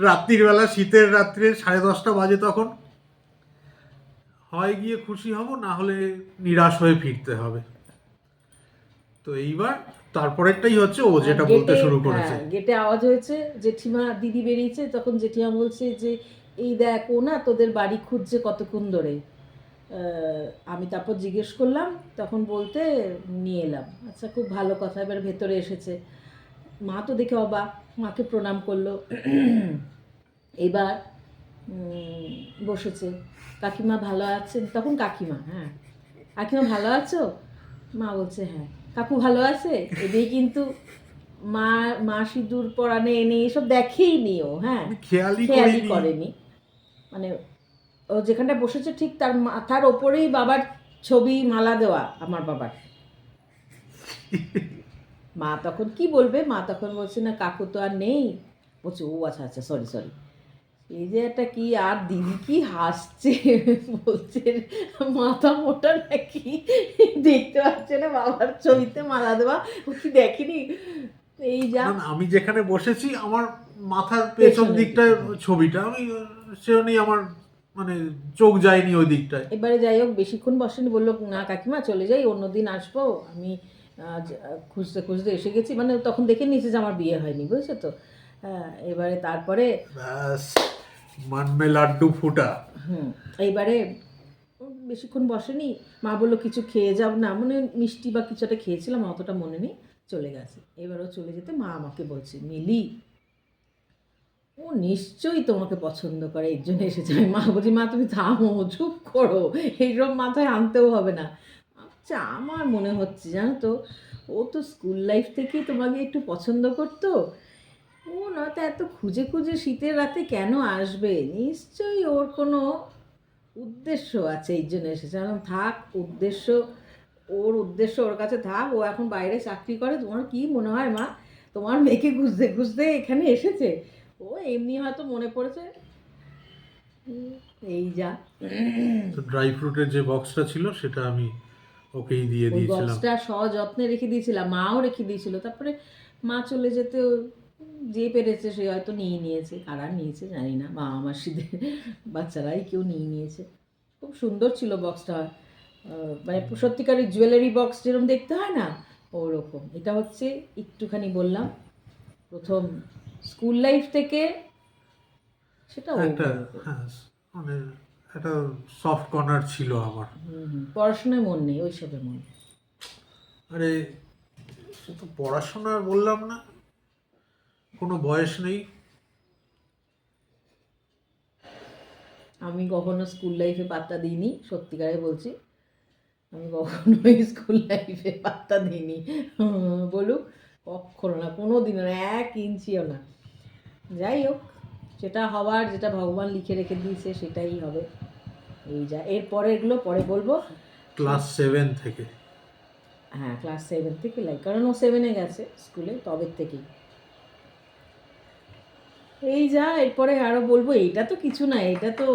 রাত্রির বেলা, শীতের রাত্রে 10:30 বাজে তখন, হয় গিয়ে খুশি হব, না হলে নিরাশ হয়ে ফিরতে হবে। তো এইবার তারপরেরটাই হচ্ছে ও যেটা বলতে শুরু করেছে। গেটে আওয়াজ হয়েছে, জেঠিমা দিদি বেরিয়েছে, তখন জেঠিমা বলছে যে এই দেখ ও না তোদের বাড়ি খুঁজছে কতক্ষণ ধরে। আমি তারপর জিজ্ঞেস করলাম, তখন বলতে নিয়ে এলাম। আচ্ছা, খুব ভালো কথা। এবার ভেতরে এসেছে, মা তো দেখে অবাক, মাকে প্রণাম করলো। এবার বসেছে, কাকিমা ভালো আছেন? তখন কাকিমা, হ্যাঁ কাকিমা ভালো আছো? মা বলছে হ্যাঁ। কাকু ভালো আছে? এদিকে কিন্তু মা সিঁদুর পরানে এনে এসব দেখেই নি ও, হ্যাঁ খেয়ালই করেনি। মানে ও যেখানটা বসেছে ঠিক তার মাথার ওপরেই বাবার ছবি, মালা দেওয়া আমার বাবার। মা তখন কি বলবে, মা তখন বলছে না কাকু তো আর নেই, বলছে ও আচ্ছা আচ্ছা সরি সরি। এই যে একটা কি, আর দিদি কি হাসছে, বলছে মাথা মোটা নাকি, দেখতে পাচ্ছে না বাবার ছবিতে মালা দেওয়া, ও কি দেখেনি। এই যা না না, আমি যেখানে বসেছি আমার মাথার পেছন পেছনের দিকটায় দিকে। ছবিটা, আমি সেজন্যই আমার মানে চোখ যায়নি ওই দিকটায়। এবারে যাই হোক বেশিক্ষণ বসেনি, বললো না কাকিমা চলে যাই, অন্যদিন আসবো, আমি আজ খুঁজতে খুঁজতে এসে গেছি, মানে তখন দেখে নিয়েছে যে আমার বিয়ে হয়নি, বুঝছো তো। হ্যাঁ এবারে তারপরে ব্যাস, মন মে লাড্ডু ফুটা। এইবারে বেশিক্ষণ বসেনি, মা বললো কিছু খেয়ে যাও না, মানে মিষ্টি বা কিছু একটা খেয়েছিলাম, অতটা মনে নেই, চলে গেছে। এবারও চলে যেতে মা আমাকে বলছে মিলি ও নিশ্চয়ই তোমাকে পছন্দ করে, এর জন্য এসেছে। আমি মা বলছি মা তুমি থামো, চুপ করো, এইসব মাথায় আনতেও হবে না। আচ্ছা আমার মনে হচ্ছে জানো তো, ও তো স্কুল লাইফ থেকেই তোমাকে একটু পছন্দ করতো, ও নয়তো এত খুঁজে খুঁজে শীতের রাতে কেন আসবে, নিশ্চয়ই ওর কোনো উদ্দেশ্য আছে, এই জন্য এসেছে। আমি থাক উদ্দেশ্য, ওর উদ্দেশ্য ওর কাছে থাক, ও এখন বাইরে চাকরি করে, তোমার কি মনে হয় মা তোমার মেয়েকে খুঁজতে খুঁজতে এখানে এসেছে, ও এমনি হয়তো মনে পড়েছে। এই যা তো ড্রাই ফ্রুটের যে বক্সটা ছিল সেটা আমি ওকেই দিয়ে ওই দিয়েছিলাম। বক্সটা সযত্নে রেখে দিয়েছিলাম, মাও রেখে দিয়েছিল, তারপরে মা চলে যেতে যে পেরেছে সে হয়তো নিয়ে নিয়েছে, কারা নিয়েছে জানি না, মা মাসিদের বাচ্চারাই কেউ নিয়ে নিয়েছে। খুব সুন্দর ছিল বক্সটা, মানে সত্যিকারের জুয়েলারি বক্স যেরকম দেখতে হয় না ওরকম। এটা হচ্ছে একটুখানি বললাম প্রথম স্কুল লাইফ থেকে, সেটা ও একটা, বলবে। হ্যাঁ, মানে একটা সফট কর্নার ছিল আমার। পড়াশোনায় মন নেই, ওইসবে মন। আরে সে তো পড়াশোনার বললাম না, কোনো বয়স নেই। আমি কখনো স্কুল লাইফে পাত্তা দিইনি, সত্যিকারে বলছি, আমি কখনোই স্কুল লাইফে পাত্তা দিইনি, বলুক কখনো না, কোনো দিনও না, 1 ইঞ্চিও না। যাই হোক যেটা হওয়ার, যেটা ভগবান লিখে রেখে দিয়েছে সেটাই হবে। এই যা এরপরে এগুলো পরে বলবো। ক্লাস 7 থেকে। হ্যাঁ ক্লাস 7 থেকে লাইক, কারণ ও 7-এ গেছে স্কুলে তবে থেকেই। এই যা এরপরে আরও বলবো, এইটা তো কিছু না, এটা তো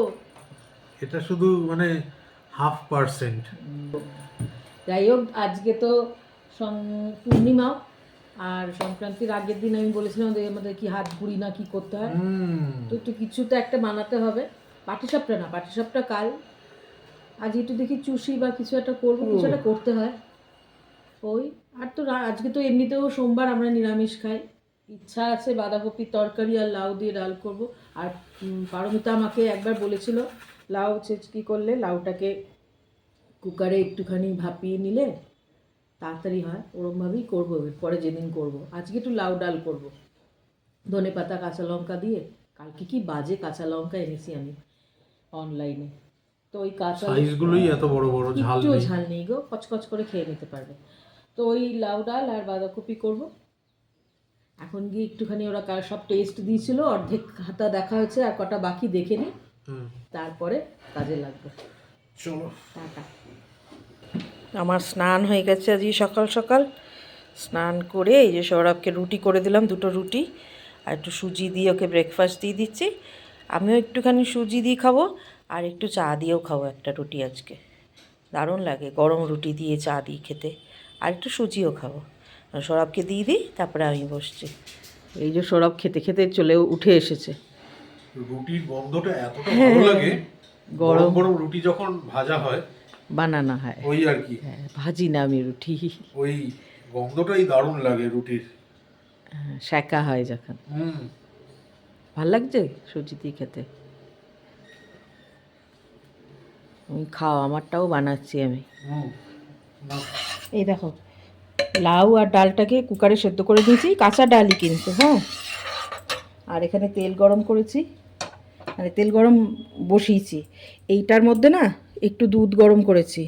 এটা শুধু মানে 0.5%। যাই হোক আজকে তো পূর্ণিমা, আর সংক্রান্তির আগের দিন আমি বলেছিলাম যে আমাদের কি হাত ঘুরি না কি করতে হয়, তো একটু কিছু তো একটা বানাতে হবে। পাটিসাপটা না, পাটিসাপটা কাল, আজ একটু দেখি চুষি বা কিছু একটা করবো, কিছু একটা করতে হয়। ওই আর তো আজকে তো এমনিতেও সোমবার আমরা নিরামিষ খাই, ইচ্ছা আছে বাঁধাকপির তরকারি আর লাউ দিয়ে ডাল করব। আর পারমিতা আমাকে একবার বলেছিল লাউ ছেঁচকি করলে লাউটাকে কুকারে একটুখানি ভাপিয়ে নিলে তাড়াতাড়ি হয়, ওরকমভাবেই করবো পরে যেদিন করব। আজকে একটু লাউ ডাল করব ধনেপাতা কাঁচা লঙ্কা দিয়ে। কালকে কি বাজে কাঁচা লঙ্কা এনেছি আমি অনলাইনে, তো ওই কাঁচা সাইজগুলোই এত বড় বড়, ঝাল একটুও নেই। ঝাল নেই গো, কচকচ করে খেয়ে নিতে পারবে। তো ওই লাউ ডাল আর বাঁধাকপি করব। এখন গিয়ে একটুখানি ওরা সব টেস্ট দিয়েছিল, অর্ধেক হাতা দেখা হয়েছে আর কটা বাকি দেখে নিই, তারপরে কাজে লাগবে। চলো টাটা। আমার স্নান হয়ে গেছে আজকে সকাল সকাল, স্নান করে এই যে সৌরভকে রুটি করে দিলাম, 2টো রুটি আর একটু সুজি দিয়ে ওকে ব্রেকফাস্ট দিয়ে দিচ্ছি। আমিও একটুখানি সুজি দিয়ে খাবো আর একটু চা দিয়েও খাবো একটা রুটি আজকে, দারুণ লাগে গরম রুটি দিয়ে চা দিয়ে খেতে, আর একটু সুজিও খাবো। সৌরভকে দিয়ে দিই তারপরে আমি বসছি। এই যে সৌরভ খেতে খেতে চলে উঠে এসেছে। রুটির গন্ধটা এতটা ভালো লাগে, গরম গরম রুটি যখন ভাজা হয়, বানানো হয়, ওই আর কি, হ্যাঁ ভাজি না আমি রুটি, ওই গন্ধটাই দারুণ লাগে রুটির। সেঁকা হয় যখন, ভাল লাগছে সুজি দিয়ে খেতে। আমি খাও, আমারটাও বানাচ্ছি আমি। এই দেখো লাউ আর ডালটাকে কুকারে সেদ্ধ করে দিয়েছি, কাঁচা ডালই কিন্তু, হ্যাঁ। আর এখানে তেল গরম করেছি, মানে তেল গরম বসিয়েছি, এইটার মধ্যে না একটু দুধ গরম করেছি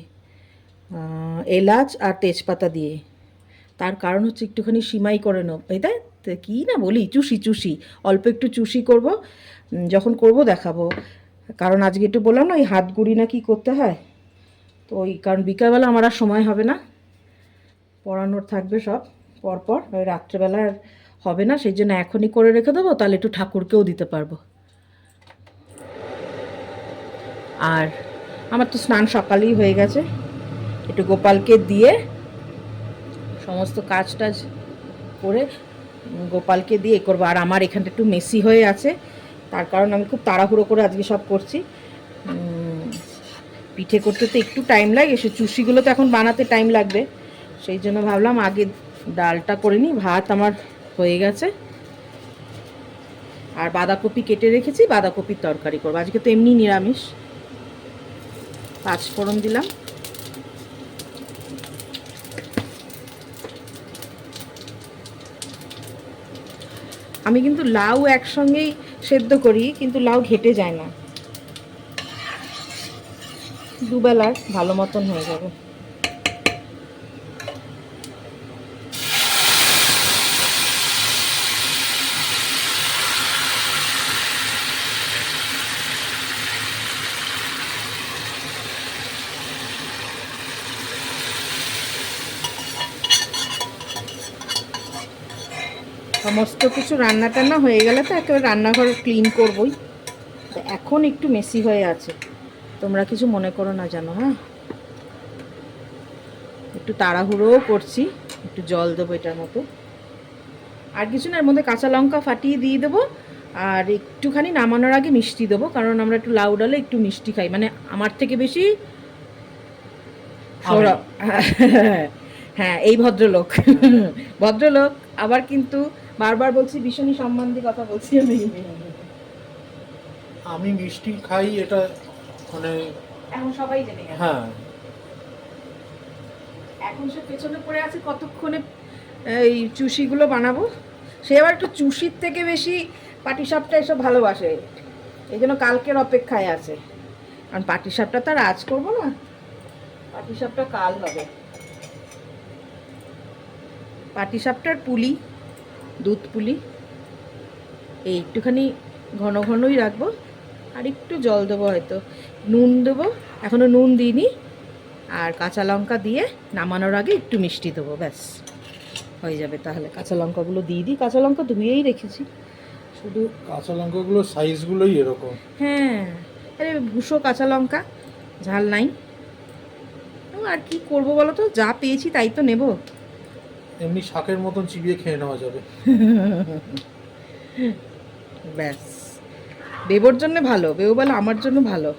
এলাচ আর তেজপাতা দিয়ে। তার কারণ হচ্ছে একটুখানি সিমাই করে নেব, এই দেখ কী না বলি, চুষি চুষি, অল্প একটু চুষি করব, যখন করব দেখাবো। কারণ আজকে একটু বললাম না ওই হাত গুঁড়ি না কি করতে হয়, তো ওই কারণ বিকালবেলা আমার আর সময় হবে না, পড়ানোর থাকবে সব, পরপর, ওই রাত্রেবেলা আর হবে না, সেই জন্য এখনই করে রেখে দেবো, তাহলে একটু ঠাকুরকেও দিতে পারবো। আর আমার তো স্নান সকালেই হয়ে গেছে, একটু গোপালকে দিয়ে সমস্ত কাজ টাজ করে গোপালকে দিয়ে করবো। আর আমার এখানটা একটু মেসি হয়ে আছে, তার কারণ আমি খুব তাড়াহুড়ো করে আজকে সব করছি। পিঠে করতে তো একটু টাইম লাগে, সে চুষিগুলো তো এখন বানাতে টাইম লাগবে, সেই জন্য ভাবলাম আগে ডালটা করে নিই। ভাত আমার হয়ে গেছে, আর বাঁধাকপি কেটে রেখেছি, বাঁধাকপির তরকারি করবো। আজকে তো এমনি নিরামিষ। 5 ফোড়ন দিলাম, আমি কিন্তু লাউ একসঙ্গেই সেদ্ধ করি, কিন্তু লাউ ঘেটে যায় না, দুবেলার ভালো মতন হয়ে যাবে। সমস্ত কিছু রান্না টান্না হয়ে গেলে তো একেবারে রান্নাঘর ক্লিন করবই। তো এখন একটু মেসি হয়ে আছে, তোমরা কিছু মনে করো না জানো। হ্যাঁ, একটু তাড়াহুড়োও করছি, একটু জল দেবো এটার মতো, আর কিছু না। এর মধ্যে কাঁচা লঙ্কা ফাটিয়ে দিয়ে দেবো, আর একটুখানি নামানোর আগে মিষ্টি দেবো, কারণ আমরা একটু লাউ ডালে একটু মিষ্টি খাই, মানে আমার থেকে বেশি সৌরভ। হ্যাঁ, এই ভদ্রলোক ভদ্রলোক আবার কিন্তু বারবার বলছি ভীষণই সম্মান দিয়ে কথা বলছি আমি। আমি মিষ্টি খাই, এটা মানে এখন সবাই জেনে গেছে। হ্যাঁ, এখন সে পেছনে পড়ে আছে কতক্ষণে এই চুষিগুলো বানাবো। সে আবার একটু চুষির থেকে বেশি পাটিসাপটা এসব ভালোবাসে, এই জন্য কালকের অপেক্ষায় আছে। কারণ পাটিসাপটা তো আর আজ করবো না, পাটিসাপটা কাল হবে। পাটিসাপটার পুলি, দুধ পুলি, এই একটুখানি ঘন ঘনই রাখবো, আর একটু জল দেবো, হয়তো নুন দেবো, এখনও নুন দিইনি, আর কাঁচা লঙ্কা দিয়ে নামানোর আগে একটু মিষ্টি দেবো, ব্যাস হয়ে যাবে। তাহলে কাঁচা লঙ্কাগুলো দিয়ে দিই, কাঁচা লঙ্কা ধুয়েই রেখেছি, শুধু কাঁচা লঙ্কাগুলো সাইজগুলোই এরকম। হ্যাঁ, আরে ভুষো কাঁচা লঙ্কা, ঝাল নাই। আর কি করবো বলো তো, যা পেয়েছি তাই তো নেব। এমনি শাকের মতন চিবিয়ে খেয়ে নেওয়া যাবে। ব্যাস, বেবোর জন্য ভালো, বেবো বলে আমার জন্য ভালো।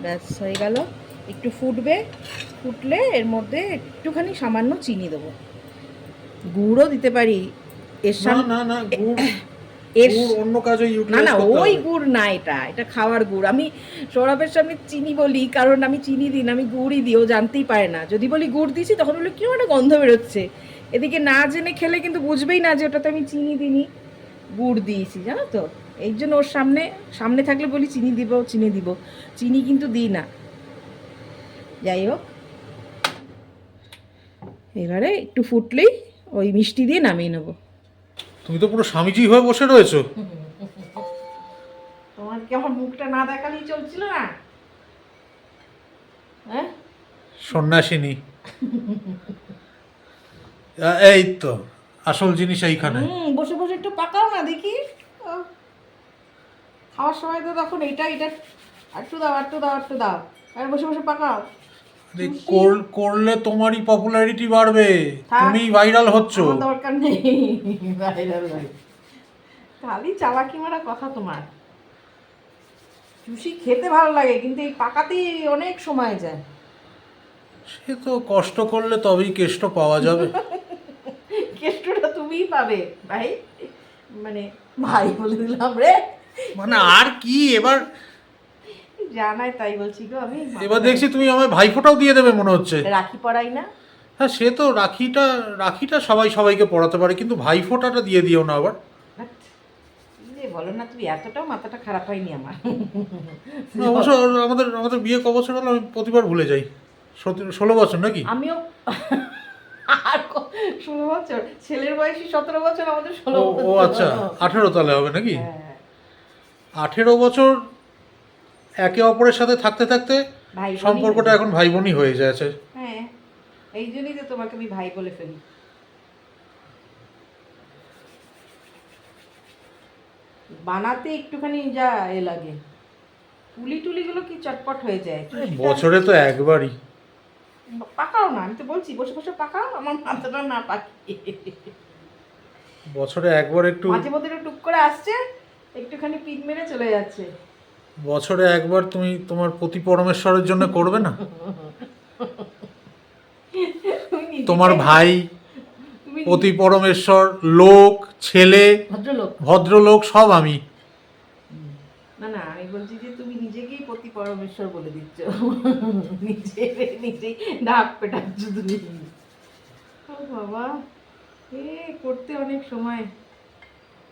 ব্যাস হয়ে গেল, একটু ফুটবে, ফুটলে এর মধ্যে একটুখানি সামান্য চিনি দেবো, গুড়ও দিতে পারি এর না সামনে। না না, গুড় এর গুড় অন্য কাজে না ইউটিলাইজ না, করতে ওই হবে। গুড় না, এটা এটা খাওয়ার গুড়। আমি সৌরভের সামনে চিনি বলি, কারণ আমি চিনি দিই না, আমি গুড়ই দিই, ও জানতেই পারে না। যদি বলি গুড় দিয়েছি, তখন বলে কিরকম একটা গন্ধ বেরোচ্ছে। এদিকে না জেনে খেলে কিন্তু বুঝবেই না যে ওটাতে আমি চিনি দিইনি, গুড় দিয়েছি, জানো তো। এই জন্য ওর সামনে সামনে থাকলে বলি চিনি দিব, চিনি দিব, চিনি কিন্তু দিই না। যাই হোক, এবারে একটু ফুটলেই ওই মিষ্টি দিয়ে নামিয়ে নেবো। তুমি তো পুরো স্বামীজি হয়ে বসে রয়েছো। তোমার কি আমার মুখটা না দেখালেই চলছিল না? হ্যাঁ, সন্ন্যাসিনী। এই তো আসল জিনিস এইখানে। বসে বসে একটু পাকাও না দেখি। আহ, খাওয়ার সময় তো তখন এটা এটা একটু দাও, একটু দাও, একটু দাও, আর বসে বসে পাকাও। আরে করলে তোমারই পপুলারিটি বাড়বে, থাক, তুমি ভাইরাল হচ্ছ। আমার দরকার নেই ভাইরাল ভাই, খালি চালাকি মারা কথা তোমার। চুষি খেতে ভালো লাগে, কিন্তু এই পাকাতেই অনেক সময় যায়। সে তো কষ্ট করলে তবেই কেষ্ট পাওয়া যাবে। কেষ্টটা তুমিই পাবে ভাই, মানে ভাই বলে দিলাম রে, মানে আর কি, এবার জানাই তাই বলছি গো আমি। এবার দেখছি তুমি আমায় ভাইফোঁটাও দিয়ে দেবে মনে হচ্ছে। রাখি পড়াই না? হ্যাঁ, সে তো রাখিটা রাখিটা সবাই সবাইকে পড়াতে পারে, কিন্তু ভাইফোঁটাটা দিয়ে দিও না আবার। বলো না, তুমি এতটাও মাথাটা খারাপ হয়নি আমার। না, অবশ্য আমাদের আমাদের বিয়ে ক বছর হলো আমি প্রতিবার ভুলে যাই। 16 বছর নাকি? আমিও আর 16 বছর, ছেলের বয়সী 17 বছর, আমাদের 16 ও বছর। ও আচ্ছা, 18 তাহলে হবে নাকি? হ্যাঁ, 18 বছর একে অপরের সাথে থাকতে থাকতে ভাই বোনই সম্পর্কটা হয়ে এখন ভাই বোনই হয়ে যাচ্ছে। হ্যাঁ, এই জন্যই তো তোমাকে আমি ভাই বলে ফেলি। বানাতে একটুখানি যা লাগে, টুলিগুলো কি চটপট হয়ে যায়। বছরে তো একবারই। পাকাও না, আমি তো বলছি বসে বসে পাকাও, আমার মাথাটা না পাকি। বছরে একবার একটু, মাঝে মধ্যে টুক করে আসছে, একটুখানি পিন মেরে চলে যাচ্ছে। বছরে একবার তুমি তোমার পতি পরমেশ্বরের জন্য করবে না? তোমার ভাই, পতি পরমেশ্বর, লোক, ছেলে, ভদ্রলোক সব আমি। না না, আমি বলছি যে তুমি নিজেকেই পতি পরমেশ্বর বলে দিচ্ছ, নিজেই ডাক পেটাচ্ছ তুমি। ও বাবা, করতে অনেক সময়।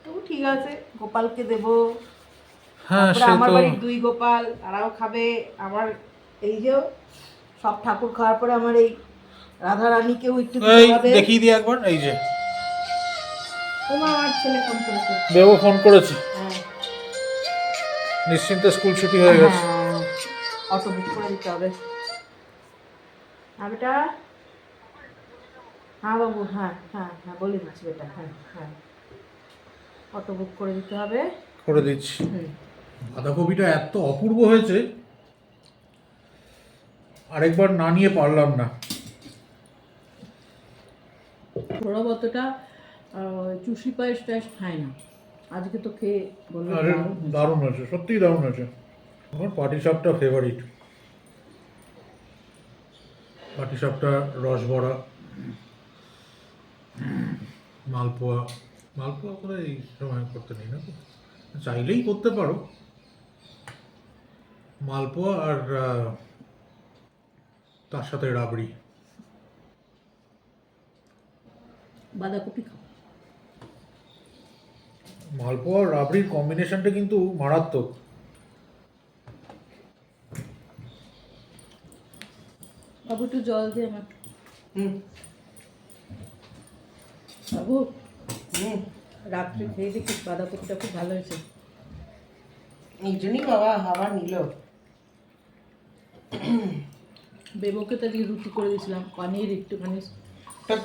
তবু ঠিক আছে, গোপালকে দেবো। হ্যাঁ, আমার বাড়ির 2 গোপাল, তারাও খাবে। আমার এই যে সব ঠাকুর খাওয়ার পরে আমার এই রাধা রানীকেও একটু দিতে হবে। দেখিয়ে দিই একবার। এই যে তোমার ছেলে ফোন করেছে, দেবো ফোন করেছে, হ্যাঁ নিশ্চিন্তে স্কুল ছুটি হয়ে গেছে। অটো বুক করে দিতে হবে। হ্যাঁ বেটা, হ্যাঁ বাবু, হ্যাঁ হ্যাঁ হ্যাঁ বলে দিচ্ছি বেটা, হ্যাঁ হ্যাঁ অটো বুক করে দিতে হবে। করে দিচ্ছি। বাঁধাকপিটা এত অপূর্ব হয়েছে, আরেকবার না নিয়ে পারলাম না। সৌরভ অতটা চুষি পায়েস টায়েস খায় না, আজকে তো খেয়ে বললো আরে দারুণ হয়েছে, সত্যিই দারুণ হয়েছে। আমার পাটিসাপটা ফেভারিট। পাটিসাপটা, রসবড়া, মালপোয়া। মালপোয়া করে এই সময় করতে নেই না, চাইলেই করতে পারো। মালপোয়া আর তার সাথে রাবড়ি। বাঁধাকপি খাও। মালপোয়া আর রাবড়ির কম্বিনেশনটা কিন্তু মারাত্মক। বাবু একটু জল দিয়ে আমার। বাবু রাত্রে খেয়ে দেখিস, বাঁধাকপিটা খুব ভালো হয়েছে। এই জন্যই বাবা আবার নিল। বেবুকে তো দিয়ে রুটি করে দিয়েছিলাম, পানির একটুখানি।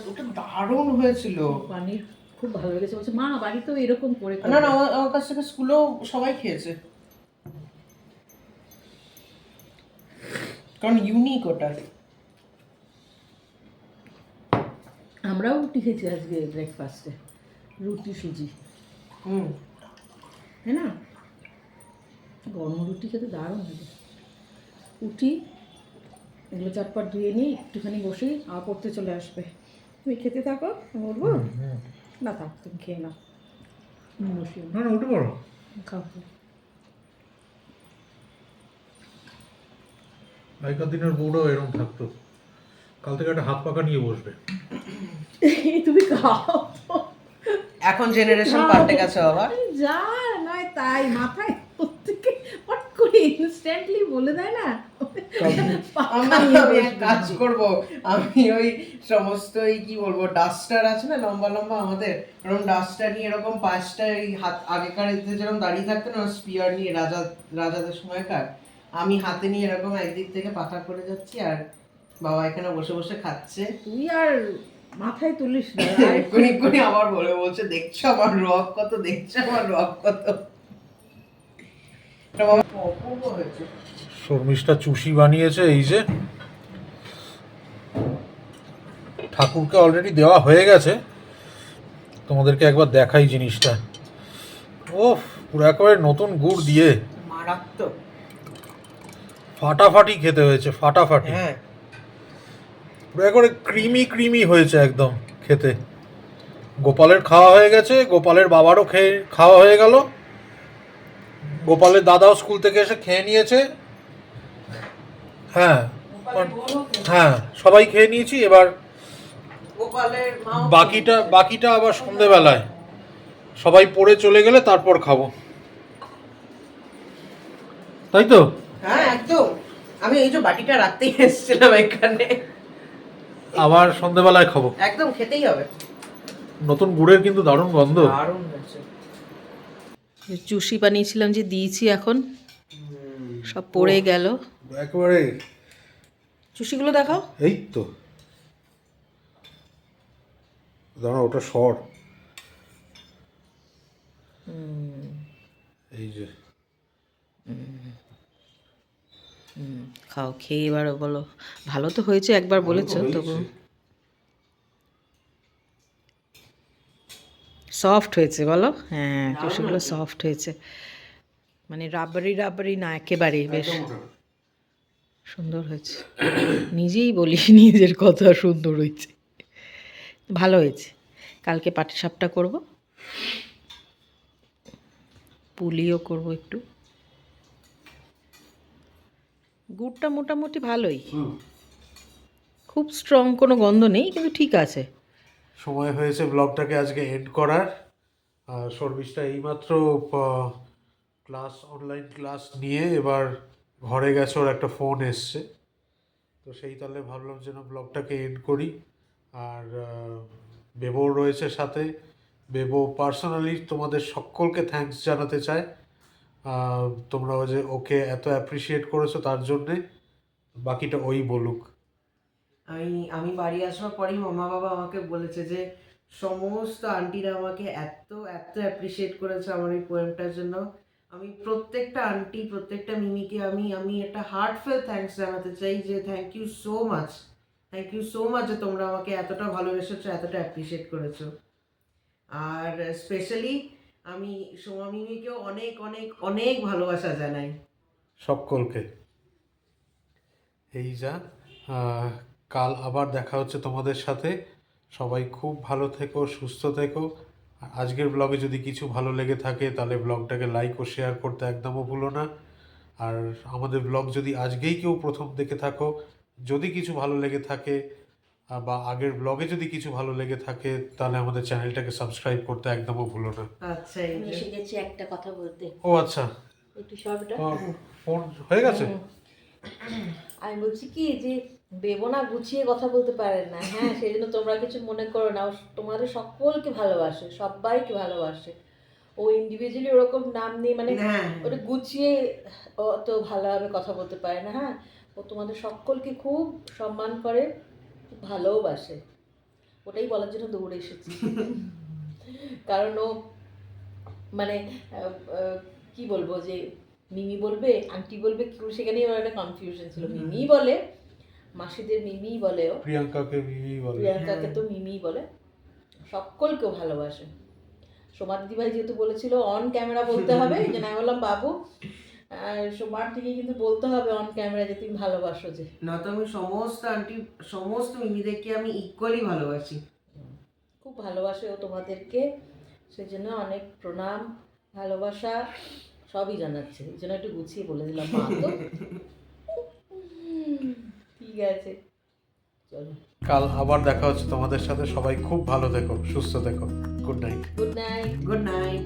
ওটা দারুণ হয়েছিল। পানির খুব ভালো লেগেছে, বলছে মা বাড়িতেও এরকম করে না না, আমার কাছ থেকে স্কুলেও সবাই খেয়েছে, কারণ ইউনিক ওটা। আমরাও রুটি খেয়েছি আজকে ব্রেকফাস্টে, রুটি সুজি। তাই না, গরম রুটি খেতে দারুণ লাগে। উঠি, এগুলো চটপট ধুয়ে নিই, একটুখানি বসেই আবার পড়তে চলে আসবে। তুমি খেতে থাকো, আমি উঠবো না? থাক, তুমি খেয়ে নাও, বসিয়ে না না, উঠে পড়ো, খাও। আগেকার দিনের বউরাও এরকম থাকতো, কাল থেকে একটা হাত পাকা নিয়ে বসবে। তুমি খাও। এখন জেনারেশন পাল্টে গেছে বাবা। যা নয় তাই মাথায় প্রত্যেকে পট করে ইনস্ট্যান্টলি বলে দেয় না। আমি এক কাজ করব, আমি ওই সমস্ত এই কি বলবো ডাস্টার আছে না লম্বা লম্বা আমাদের, এরকম ডাস্টার নিয়ে এরকম 5টা এই হাত, আগেকার এতে যেরকম দাঁড়িয়ে থাকতো না স্পিয়ার নিয়ে, রাজাদের সময়কার, আমি হাতে নিয়ে এরকম একদিক থেকে পাতা করে যাচ্ছি আর বাবা এখানে বসে বসে খাচ্ছে। তুই আর মাথায় তুলিস না, এক্ষুনি আবার বলছে দেখছো আমার রক কত, দেখছো আমার রক কত। এটা বাবা অপূর্ব হয়েছে। শর্মিষ্ঠা চুষি বানিয়েছে, এই যে ঠাকুরকে অলরেডি দেওয়া হয়ে গেছে, তোমাদেরকে একবার দেখাই জিনিসটা। ও পুরো একেবারে নতুন গুড় দিয়ে মারাত্মক, ফাটাফাটি খেতে হয়েছে, ফাটাফাটি। হ্যাঁ পুরো একেবারে ক্রিমি হয়েছে একদম খেতে। গোপালের খাওয়া হয়ে গেছে, গোপালের বাবারও খাওয়া হয়ে গেল, গোপালের দাদাও স্কুল থেকে এসে খেয়ে নিয়েছে। হ্যাঁ হ্যাঁ, সবাই খেয়ে নিয়েছি। এবার বাকিটা আবার সন্ধেবেলায় সবাই পড়ে চলে গেলে তারপর খাবো, তাই তো? হ্যাঁ একদম। আমি এই যে বাটিটা রাখতেই এসেছিলাম এখানে, আবার সন্ধেবেলায় খাবো, একদম খেতেই হবে। নতুন গুড়ের কিন্তু দারুণ গন্ধ। দারুণ হয়েছে। চুষি বানিয়েছিলাম যে দিয়েছি, এখন সব পড়ে গেল একেবারে চুষিগুলো দেখাও। এই তো দাঁড়া, ওটা সর। এই যে খাও, খেয়ে এবার বলো ভালো তো হয়েছে, একবার বলেছো তবু। সফট হয়েছে বলো, হ্যাঁ টিস্যুগুলো সফট হয়েছে, মানে রাবারি রাবারি না, একেবারেই বেশ সুন্দর হয়েছে। নিজেই বলি নিজের কথা, সুন্দর হয়েছে, ভালো হয়েছে। কালকে পাটিসাপটা করব, পুলিও করব একটু। গুড়টা মোটামুটি ভালোই, খুব স্ট্রং কোনো গন্ধ নেই, কিন্তু ঠিক আছে। সময় হয়েছে ব্লগটাকে আজকে এন্ড করার। শর্মিষ্ঠা এইমাত্র ক্লাস, অনলাইন ক্লাস নিয়ে এবার ঘরে গেছে, ওর একটা ফোন এসছে, তো সেই তাহলে ভাবলাম যেন ব্লগটাকে এন্ড করি। আর বেবো রয়েছে সাথে। বেবো পার্সোনালি তোমাদের সকলকে থ্যাঙ্কস জানাতে চায়, তোমরাও যে ওকে এত অ্যাপ্রিসিয়েট করেছো তার জন্যে। বাকিটা ওই বলুক। আমি বাড়ি আসার পরেই মামা বাবা আমাকে বলেছে যে সমস্ত আন্টিরা আমাকে এত এত অ্যাপ্রিসিয়েট করেছে আমার এই পোয়েমটার জন্য। আমি প্রত্যেকটা আন্টি, প্রত্যেকটা মিমিকে আমি একটা হার্টফেল থ্যাঙ্কস জানাতে চাই যে thank you so much, thank you so much যে তোমরা আমাকে এতটা ভালোবেসেছো, এতটা অ্যাপ্রিসিয়েট করেছো। আর স্পেশালি আমি সোমা মিমিকেও অনেক অনেক অনেক ভালোবাসা জানাই সকলকে। এই যা, কাল আবার দেখা হচ্ছে তোমাদের সাথে। সবাই খুব ভালো থেকো, সুস্থ থেকো। আর আজকের ব্লগে যদি কিছু ভালো লেগে থাকে তাহলে ব্লগটাকে লাইক ও শেয়ার করতে একদমও ভুলো না। আর আমাদের ব্লগ যদি আজকেই কেউ প্রথম দেখে থাকো, যদি কিছু ভালো লেগে থাকে বা আগের ব্লগে যদি কিছু ভালো লেগে থাকে, তাহলে আমাদের চ্যানেলটাকে সাবস্ক্রাইব করতে একদমও ভুলো না। আচ্ছা এই আমি যে। এসে গেছি একটা কথা বলতে, ও আচ্ছা, একটু সবটা ফোন হয়ে গেছে। আমি বলছি কি যে বেবো না গুছিয়ে কথা বলতে পারেন না, হ্যাঁ সেই জন্য তোমরা কিছু মনে করো না, ও তোমাদের সকলকে ভালোবাসে, সবাইকে ভালোবাসে। ও ইন্ডিভিজুয়ালি ওরকম নাম নেই, মানে হ্যাঁ। ওটা গুছিয়ে অত ভালোভাবে কথা বলতে পারে না। হ্যাঁ, ও তোমাদের সকলকে খুব সম্মান করে, খুব ভালোবাসে, ওটাই বলার জন্য দৌড়ে এসেছি। কারণ ও মানে কি বলবো, যে মিমি বলবে আন্টি বলবে কেউ, সেখানেই ওর একটা কনফিউশন ছিল। মিমি বলে, মাসিদের মিমি বলে, ও প্রিয়াঙ্কাকে মিমি বলে। প্রিয়াঙ্কাকে তো মিমি বলে। সকলকেও ভালোবাসে। সোমা দিদিভাই যেহেতু বলেছিল অন ক্যামেরা বলতে হবে, এই জন্য আমি বললাম বাবু সোমার থেকে কিন্তু বলতে হবে অন ক্যামেরা যে তুমি ভালোবাসো। যে নয়তো আমি সমস্ত আন্টি, সমস্ত মিমিদেরকে আমি ইকুয়ালি ভালোবাসি। খুব ভালোবাসে ও তোমাদেরকে, সেজন্য অনেক প্রণাম, ভালোবাসা সবই জানাচ্ছে। এই জন্য একটু গুছিয়ে বলে দিলাম মা তো। ঠিক আছে, চলো, কাল আবার দেখা হচ্ছে তোমাদের সাথে। সবাই খুব ভালো থেকো, সুস্থ থেকো। Good night. Good night. Good night.